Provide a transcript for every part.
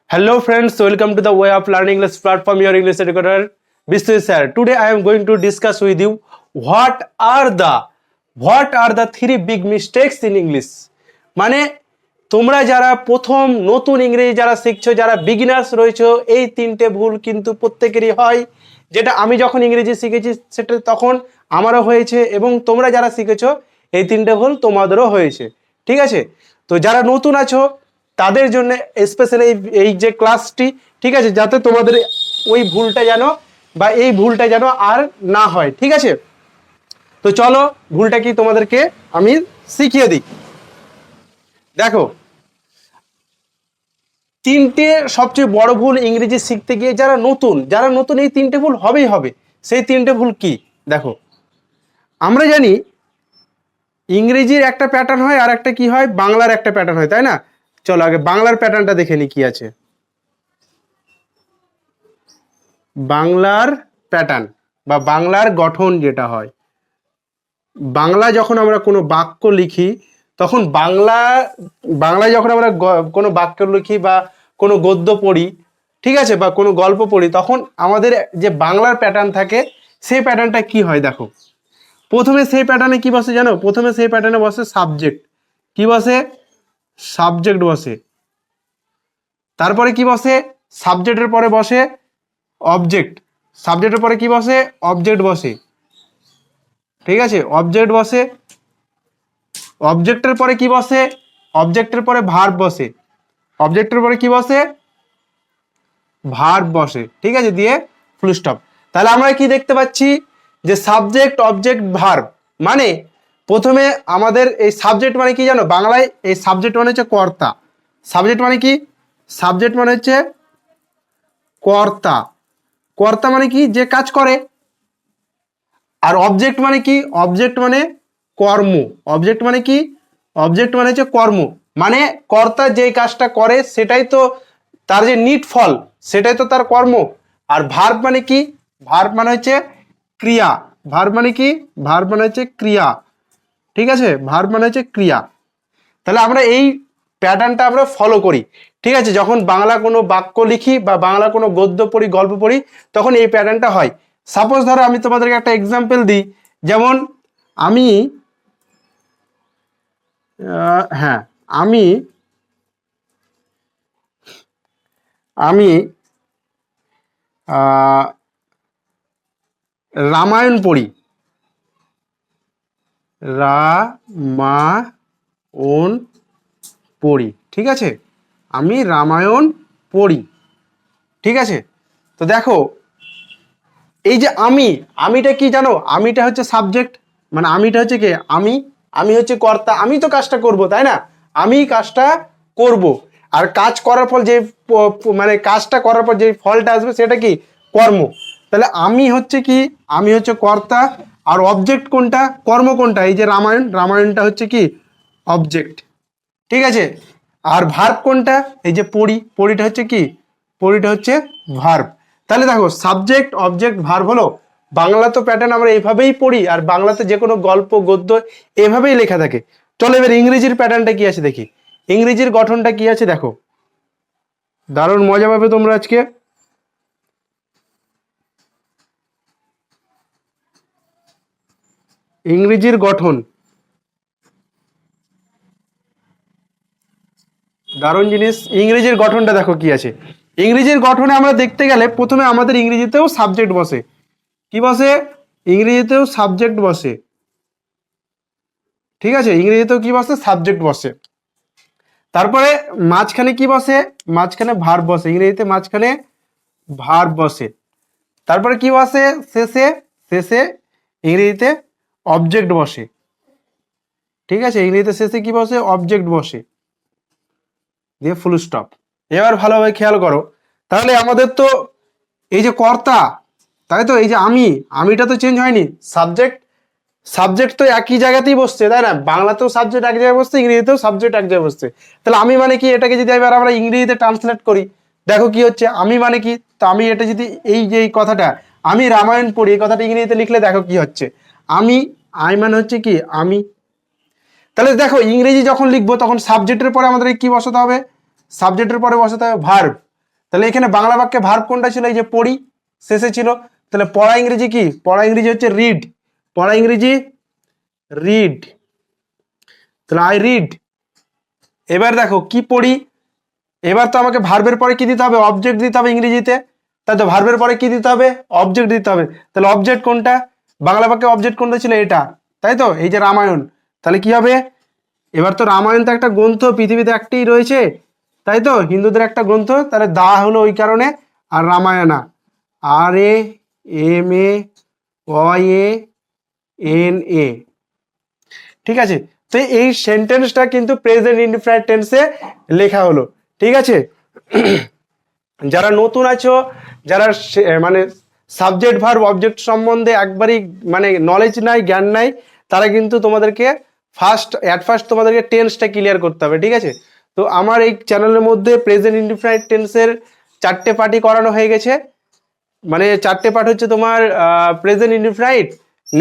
Hello friends, welcome to the Way of Learning English platform, your English educator, Vishnu sir. Today I am going to discuss with you what are the three big mistakes in English. মানে তোমরা যারা প্রথম নতুন ইংরেজি যারা শিখছো, যারা beginners রয়েছো, এই তিনটে ভুল কিন্তু প্রত্যেকেরই হয়। যেটা আমি যখন ইংরেজি শিখেছি সেটা তখন আমারও হয়েছে এবং তোমরা যারা শিখেছো এই তিনটে ভুল তোমাদেরও হয়েছে। ঠিক আছে, তো যারা নতুন আছো তাদের জন্য স্পেশালি এই যে ক্লাসটি, ঠিক আছে, যাতে তোমাদের ওই ভুলটা যেন বা এই ভুলটা যেন আর না হয়। ঠিক আছে, তো চলো ভুলটা কি তোমাদেরকে আমি শিখিয়ে দিই। দেখো, তিনটে সবচেয়ে বড় ভুল ইংরেজি শিখতে গিয়ে যারা নতুন এই তিনটে ভুল হবেই হবে। সেই তিনটে ভুল কি? দেখো, আমরা জানি ইংরেজির একটা প্যাটার্ন হয় আর একটা কি হয়, বাংলার একটা প্যাটার্ন হয়, তাই না? চলো আগে বাংলার প্যাটার্নটা দেখে নি কি আছে। বাংলার প্যাটার্ন বা বাংলার গঠন যেটা হয়, বাংলা যখন আমরা কোনো বাক্য লিখি তখন বাংলায় যখন আমরা কোনো বাক্য লিখি বা কোনো গদ্য পড়ি, ঠিক আছে, বা কোনো গল্প পড়ি, তখন আমাদের যে বাংলার প্যাটার্ন থাকে সেই প্যাটার্নটা কি হয়। দেখো, প্রথমে সেই প্যাটার্নে কি বসে জানো? প্রথমে সেই প্যাটার্নে বসে সাবজেক্ট। কি বসে? সাবজেক্ট বসে। তারপরে কি বসে? সাবজেক্টের পরে বসে অবজেক্ট। সাবজেক্টের পরে কি বসে? অবজেক্ট বসে। ঠিক আছে, অবজেক্ট বসে। অবজেক্টের পরে কি বসে? অবজেক্টের পরে ভার্ব বসে। অবজেক্টের পরে কি বসে? ভার্ব বসে। ঠিক আছে, দিয়ে ফুল স্টপ। তাহলে আমরা কি দেখতে পাচ্ছি যে সাবজেক্ট অবজেক্ট ভার্ব, মানে প্রথমে আমাদের এই সাবজেক্ট মানে কি জানো? বাংলায় এই সাবজেক্ট মানে হচ্ছে কর্তা। সাবজেক্ট মানে কি? সাবজেক্ট মানে হচ্ছে কর্তা। কর্তা মানে কি? যে কাজ করে। আর অবজেক্ট মানে কি? অবজেক্ট মানে কর্ম। অবজেক্ট মানে কি? অবজেক্ট মানে হচ্ছে কর্ম, মানে কর্তা যে কাজটা করে সেটাই তো তার যে নিট ফল, সেটাই তো তার কর্ম। আর ভার্ব মানে কি? ভার্ব মানে হচ্ছে ক্রিয়া। ভার্ব মানে কি? ভার্ব মানে হচ্ছে ক্রিয়া। ঠিক আছে, ভার্ব মানে হচ্ছে ক্রিয়া। তাহলে আমরা এই প্যাটার্নটা আমরা ফলো করি। ঠিক আছে, যখন বাংলা কোনো বাক্য লিখি বা বাংলা কোনো গদ্য পড়ি, গল্প পড়ি, তখন এই প্যাটার্নটা হয়। সাপোজ ধরো আমি তোমাদেরকে একটা এক্সাম্পল দিই, যেমন আমি হ্যাঁ আমি আমি রামায়ণ পড়ি। রামায়ণ পড়ি। ঠিক আছে, আমি রামায়ণ পড়ি। ঠিক আছে, তো দেখো এই যে আমিটা কি জানো? আমিটা হচ্ছে সাবজেক্ট, মানে আমিটা হচ্ছে কি? আমি হচ্ছে কর্তা, আমি তো কাজটা করব, তাই না? আমি কাজটা করব। আর কাজ করার ফল যে মানে কাজটা করার পর যে ফলটা আসবে সেটা কি? কর্ম। তাহলে আমি হচ্ছে কি? আমি হচ্ছে কর্তা। আর অবজেক্ট কোনটা? কর্ম কোনটা? এই যে রামায়ণটা হচ্ছে কি? অবজেক্ট। ঠিক আছে, আর ভার্ব কোনটা? এই যে পড়িটা হচ্ছে কি? পড়িটা হচ্ছে ভার্ব। তাহলে দেখো, সাবজেক্ট অবজেক্ট ভার্ব হলো বাংলা তো প্যাটার্ন আমরা এইভাবেই পড়ি, আর বাংলাতে যে কোনো গল্প গদ্য এভাবেই লেখা থাকে। চলো এবার ইংরেজির প্যাটার্নটা কি আছে দেখি, ইংরেজির গঠনটা কি আছে। দেখো, দারুণ মজা পাবে তোমরা আজকে। ইংরেজির গঠন দারুণ জিনিস। ইংরেজির গঠনটা দেখো কি আছে। ইংরেজির গঠনে আমরা দেখতে গেলে প্রথমে আমাদের ইংরেজিতেও সাবজেক্ট বসে। কি বসে? ইংরেজিতেও সাবজেক্ট বসে। ঠিক আছে, ইংরেজিতেও কি বসে? সাবজেক্ট বসে। তারপরে মাঝখানে কি বসে? মাঝখানে ভার্ব বসে। ইংরেজিতে মাঝখানে ভার্ব বসে। তারপরে কি বসে? শেষে শেষে ইংরেজিতে অবজেক্ট বসে। ঠিক আছে, ইংরেজিতে শেষে কি বসে? অবজেক্ট বসে, দিয়ে ফুল স্টপ। এবার ভালোভাবে খেয়াল করো, তাহলে আমাদের তো এই যে কর্তা, তাই তো, এই যে আমিটা তো চেঞ্জ হয়নি। সাবজেক্ট তো একই জায়গাতেই বসছে, তাই না? বাংলাতেও সাবজেক্ট এক জায়গায় বসছে, ইংরেজিতেও সাবজেক্ট এক জায়গায় বসছে। তাহলে আমি মানে কি? এটাকে যদি এবার আমরা ইংরেজিতে ট্রান্সলেট করি, দেখো কি হচ্ছে। আমি মানে কি? তো আমি এটা যদি এই যে এই কথাটা আমি রামায়ণ পড়ি, এই কথাটা ইংরেজিতে লিখলে দেখো কি হচ্ছে। আই মানে হচ্ছে কি? আমি। তাহলে দেখো, ইংরেজি যখন লিখবো তখন সাবজেক্টের পরে আমাদের কি বসাতে হবে? সাবজেক্টের পরে বসাতে হবে ভার্ব। তাহলে এখানে বাংলা বাক্যে ভার্ব কোনটা ছিল? এই যে পড়ি, শেষে ছিল। তাহলে পড়া ইংরেজি কি? পড়া ইংরেজি হচ্ছে রিড। পড়া ইংরেজি রিড। তাহলে আই রিড। এবার দেখো কি পড়ি, এবার তো আমাকে ভার্বের পরে কি দিতে হবে? অবজেক্ট দিতে হবে ইংরেজিতে। তাই তো ভার্বের পরে কি দিতে হবে? অবজেক্ট দিতে হবে। তাহলে অবজেক্ট কোনটা? বাংলা বাক্যে অবজেক্ট কোনটা ছিল? এটা, তাই তো, এই যে রামায়ণ। তাহলে কি হবে? এবার তো রামায়ণ তো একটা গ্রন্থ, পৃথিবীতে একটাই রয়েছে, তাই তো, হিন্দুদের একটা গ্রন্থ। তাহলে দা হলো ওই কারণে, আর রামায়ণা RAMAYANA। ঠিক আছে, তো এই সেন্টেন্সটা কিন্তু প্রেজেন্ট ইনডিফিনিট টেন্সে লেখা হলো। ঠিক আছে, যারা নতুন আছো, যারা মানে সাবজেক্ট ভার্ব অবজেক্ট সম্বন্ধে একবারই মানে নলেজ নাই, জ্ঞান নাই, তারা কিন্তু তোমাদেরকে ফার্স্ট তোমাদেরকে টেন্সটা ক্লিয়ার করতে হবে। ঠিক আছে, তো আমার এই চ্যানেলের মধ্যে প্রেজেন্ট ইনডিফিনিট টেন্সের 4টে পার্টই করানো হয়ে গেছে। মানে 4টে পার্ট হচ্ছে তোমার প্রেজেন্ট ইনডিফিনিট,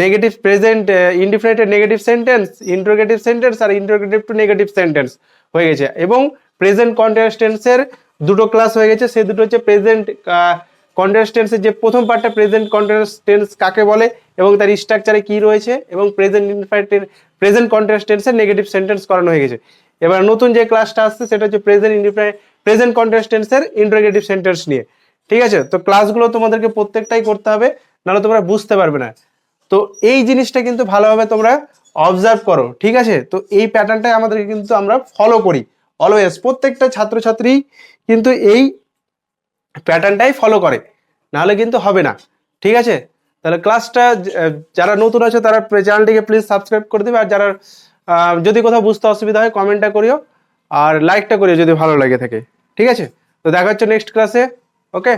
নেগেটিভ প্রেজেন্ট ইনডিফিনিটের নেগেটিভ সেন্টেন্স, ইন্টারোগেটিভ সেন্টেন্স আর ইন্টারোগেটিভ টু নেগেটিভ সেন্টেন্স হয়ে গেছে। এবং প্রেজেন্ট কন্টিনিউয়াস টেন্সের 2টো ক্লাস হয়ে গেছে। সেই দুটো হচ্ছে প্রেজেন্ট কন্টিনিউয়াস টেন্সের যে প্রথম পার্টটা, প্রেজেন্ট কন্টিনিউয়াস টেন্স কাকে বলে এবং তার স্ট্রাকচারে কি রয়েছে, এবং প্রেজেন্ট ইনডিফিনিটের প্রেজেন্ট কন্টিনিউয়াস টেন্সের নেগেটিভ সেন্টেন্স করানো হয়ে গেছে। এবার নতুন যে ক্লাসটা আসছে সেটা হচ্ছে প্রেজেন্ট কন্টিনিউয়াস টেন্সের ইন্টারোগেটিভ সেন্টেন্স নিয়ে। ঠিক আছে, তো ক্লাসগুলো তোমাদেরকে প্রত্যেকটাই করতে হবে, নাহলে তোমরা বুঝতে পারবে না। তো এই জিনিসটা কিন্তু ভালোভাবে তোমরা অবজার্ভ করো। ঠিক আছে, তো এই প্যাটার্নটাই আমাদেরকে কিন্তু আমরা ফলো করি অলওয়েজ। প্রত্যেকটা ছাত্রছাত্রী কিন্তু এই প্যাটার্নটাই ফলো করে, নাহলে কিন্তু হবে না। ঠিক আছে, তাহলে ক্লাসটা যারা নতুন আছে তারা চ্যানেলটিকে প্লিজ সাবস্ক্রাইব করে দেবে। আর যারা যদি কোথাও বুঝতে অসুবিধা হয় কমেন্টটা করিও, আর লাইকটা করিও যদি ভালো লাগে থাকে। ঠিক আছে, তো দেখা হচ্ছে নেক্সট ক্লাসে। ওকে।